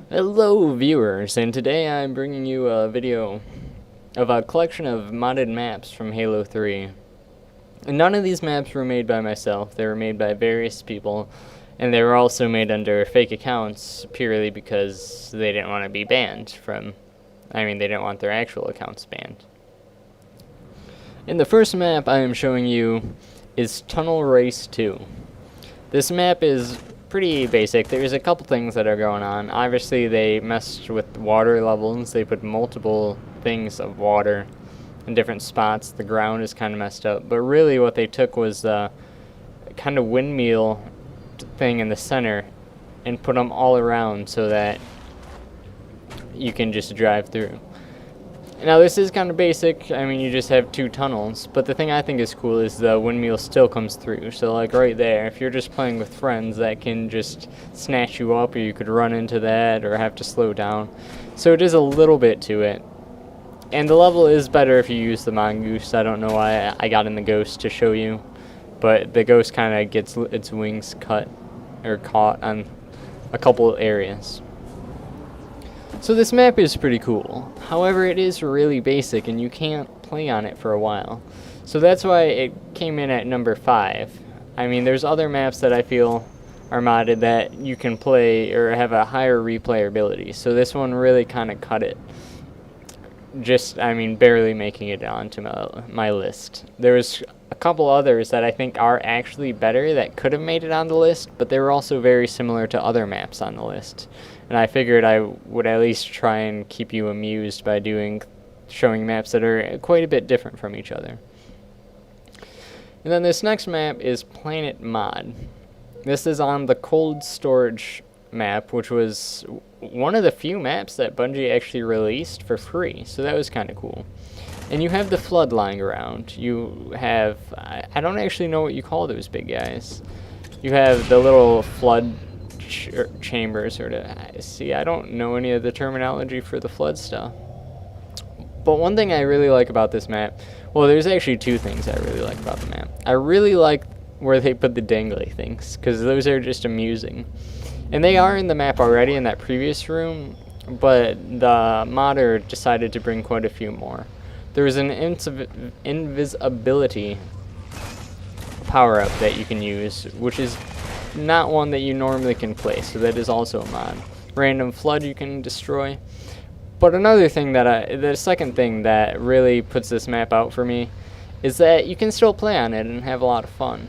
Hello viewers, and today I'm bringing you a video of a collection of modded maps from Halo 3. And none of these maps were made by myself, they were made by various people, and they were also made under fake accounts purely because they didn't want to be banned from, they didn't want their actual accounts banned. And the first map I am showing you is Tunnel Race 2. This map is pretty basic. There's a couple things that are going on. Obviously they messed with water levels. They put multiple things of water in different spots. The ground is kind of messed up, but really what they took was a kind of windmill thing in the center and put them all around so that you can just drive through. Now this is kind of basic. You just have two tunnels, but the thing I think is cool is the windmill still comes through. So like right there, if you're just playing with friends, that can just snatch you up, or you could run into that or have to slow down. So it is a little bit to it. And the level is better if you use the mongoose. I don't know why I got in the ghost to show you, but the ghost kind of gets its wings cut or caught on a couple areas. So this map is pretty cool. However, it is really basic and you can't play on it for a while. So that's why it came in at number 5. There's other maps that I feel are modded that you can play or have a higher replayability. So this one really kind of cut it. Just, barely making it onto my list. There's a couple others that I think are actually better that could have made it on the list, but they were also very similar to other maps on the list. And I figured I would at least try and keep you amused by showing maps that are quite a bit different from each other. And then this next map is Planet Mod. This is on the cold storage map, which was one of the few maps that Bungie actually released for free, so that was kind of cool. And you have the flood lying around. You have, I don't actually know what you call those big guys. You have the little flood chambers, or I don't know any of the terminology for the flood stuff. But one thing I really like about this map, well, there's actually two things I really like about the map. I really like where they put the dangly things, because those are just amusing. And they are in the map already in that previous room, but the modder decided to bring quite a few more. There is an invisibility power-up that you can use, which is not one that you normally can play, so that is also a mod. Random flood you can destroy. But another thing the second thing that really puts this map out for me is that you can still play on it and have a lot of fun.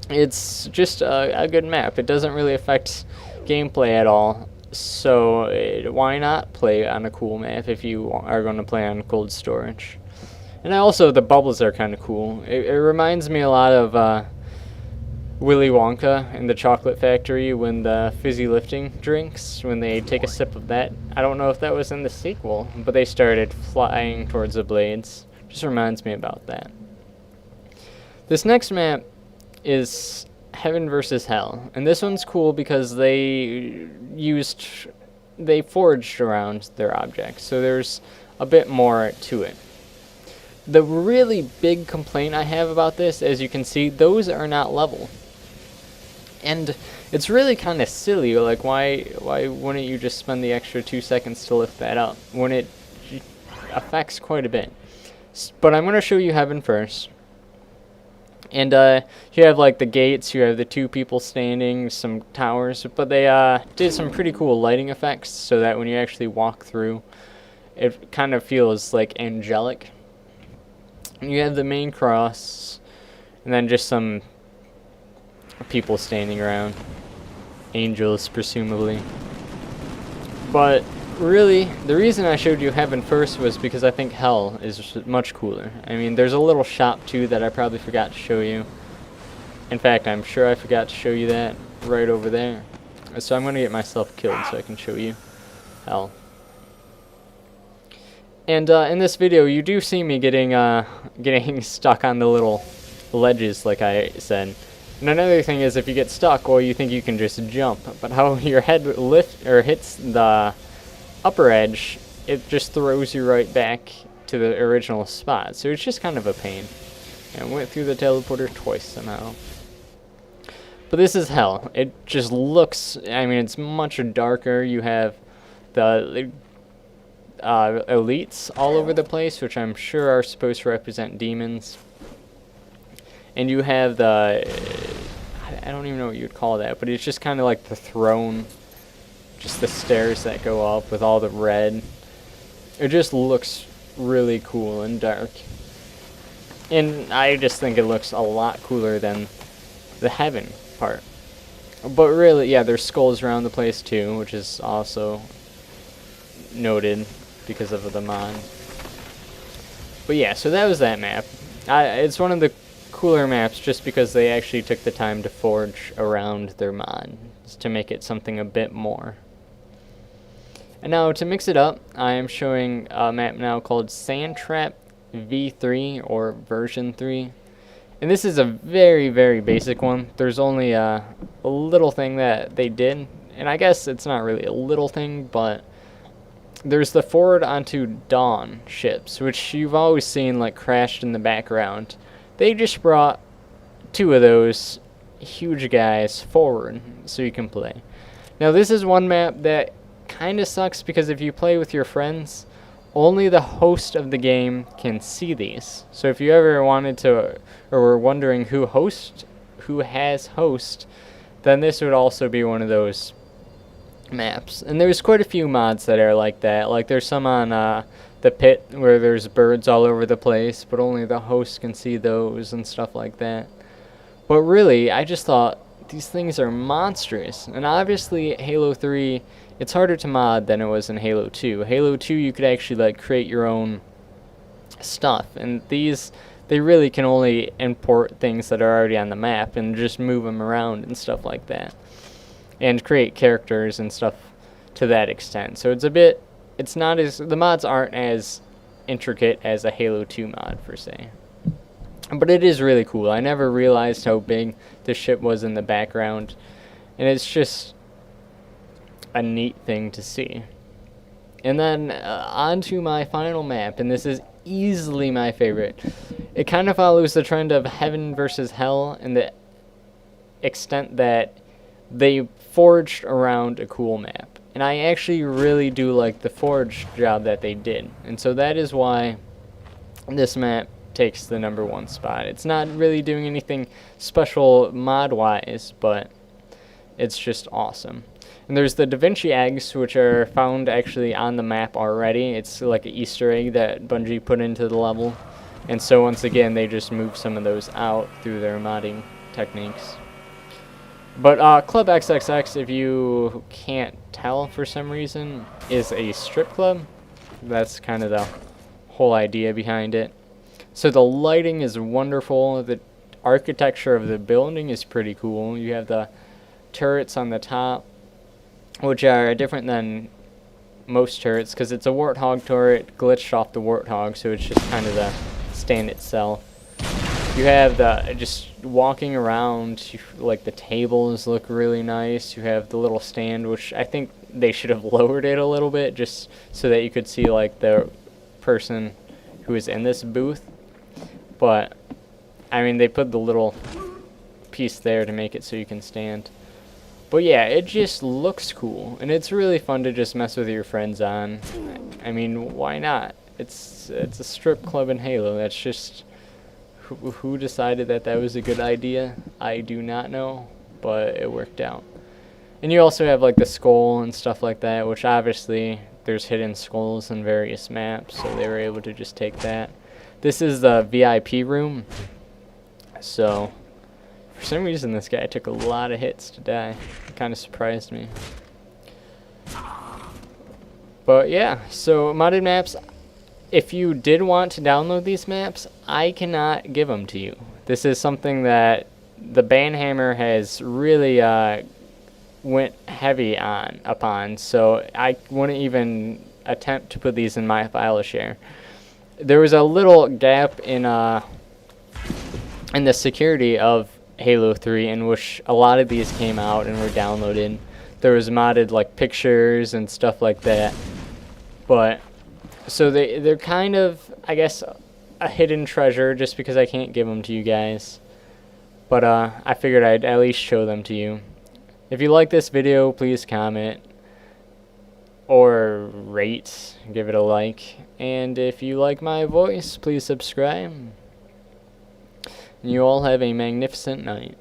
It's just a good map. It doesn't really affect gameplay at all, so why not play on a cool map if you are going to play on cold storage? And also the bubbles are kind of cool. It reminds me a lot of Willy Wonka in the Chocolate Factory when the fizzy lifting drinks, when they take a sip of that. I don't know if that was in the sequel, but they started flying towards the blades. Just reminds me about that. This next map is Heaven vs. Hell, and this one's cool because they forged around their objects, so there's a bit more to it. The really big complaint I have about this, as you can see, those are not level. And it's really kind of silly, like why wouldn't you just spend the extra 2 seconds to lift that up when it affects quite a bit. But I'm going to show you Heaven first. And you have like the gates, you have the two people standing, some towers, but they did some pretty cool lighting effects so that when you actually walk through, it kind of feels like angelic. And you have the main cross, and then just some people standing around, angels presumably. But really, the reason I showed you Heaven first was because I think Hell is much cooler. There's a little shop too that I probably forgot to show you. In fact, I'm sure I forgot to show you that right over there. So I'm going to get myself killed so I can show you Hell. And in this video, you do see me getting stuck on the little ledges, like I said. And another thing is, if you get stuck, well, you think you can just jump, but how your head hits the upper edge, it just throws you right back to the original spot. So it's just kind of a pain. And went through the teleporter twice somehow. But this is hell. It just looks, I mean, it's much darker. You have the elites all over the place, which I'm sure are supposed to represent demons. And you have the, I don't even know what you'd call that, but it's just kind of like the throne, just the stairs that go up with all the red. It just looks really cool and dark. And I just think it looks a lot cooler than the heaven part. But really, yeah, there's skulls around the place too, which is also noted because of the mod. But yeah, so that was that map. It's one of the cooler maps just because they actually took the time to forge around their mod to make it something a bit more. And now to mix it up, I am showing a map now called Sandtrap V3 or version 3. And this is a very, very basic one. There's only a little thing that they did, and I guess it's not really a little thing, but there's the forward onto dawn ships, which you've always seen like crashed in the background. They just brought 2 of those huge guys forward so you can play. Now this is one map that kind of sucks because if you play with your friends, only the host of the game can see these. So if you ever wanted to, or were wondering who has host, then this would also be one of those maps. And there's quite a few mods that are like that. Like there's some on the pit where there's birds all over the place, but only the host can see those and stuff like that. But really, I just thought these things are monstrous. And obviously Halo 3, it's harder to mod than it was in Halo 2. Halo 2, you could actually like create your own stuff, and these, they really can only import things that are already on the map and just move them around and stuff like that, and create characters and stuff to that extent. So it's a bit, it's not as, the mods aren't as intricate as a Halo 2 mod per se. But it is really cool. I never realized how big the ship was in the background, and it's just a neat thing to see. And then on to my final map, and this is easily my favorite. It kind of follows the trend of heaven versus hell in the extent that they forged around a cool map. And I actually really do like the forge job that they did. And so that is why this map takes the #1 spot. It's not really doing anything special mod-wise, but it's just awesome. And there's the Da Vinci eggs, which are found actually on the map already. It's like an Easter egg that Bungie put into the level. And so once again, they just move some of those out through their modding techniques. But Club XXX, if you can't tell for some reason, is a strip club. That's kind of the whole idea behind it. So the lighting is wonderful. The architecture of the building is pretty cool. You have the turrets on the top, which are different than most turrets because it's a Warthog turret glitched off the Warthog, so it's just kind of the stand itself. You have the, just walking around, like the tables look really nice. You have the little stand, which I think they should have lowered it a little bit just so that you could see like the person who is in this booth. But I mean, they put the little piece there to make it so you can stand. But yeah, it just looks cool, and it's really fun to just mess with your friends on. I mean, why not? It's a strip club in Halo. That's just, who decided that that was a good idea? I do not know, but it worked out. And you also have like the skull and stuff like that, which obviously there's hidden skulls in various maps, so they were able to just take that. This is the VIP room, so for some reason this guy took a lot of hits to die. It kind of surprised me. But yeah, so modded maps, if you did want to download these maps, I cannot give them to you. This is something that the Banhammer has really went heavy upon, so I wouldn't even attempt to put these in my file share. There was a little gap in the security of Halo 3 in which a lot of these came out and were downloaded. There was modded like pictures and stuff like that. But so they're kind of, I guess, a hidden treasure just because I can't give them to you guys. But I figured I'd at least show them to you. If you like this video, please comment or rate, give it a like. And if you like my voice, please subscribe. And you all have a magnificent night.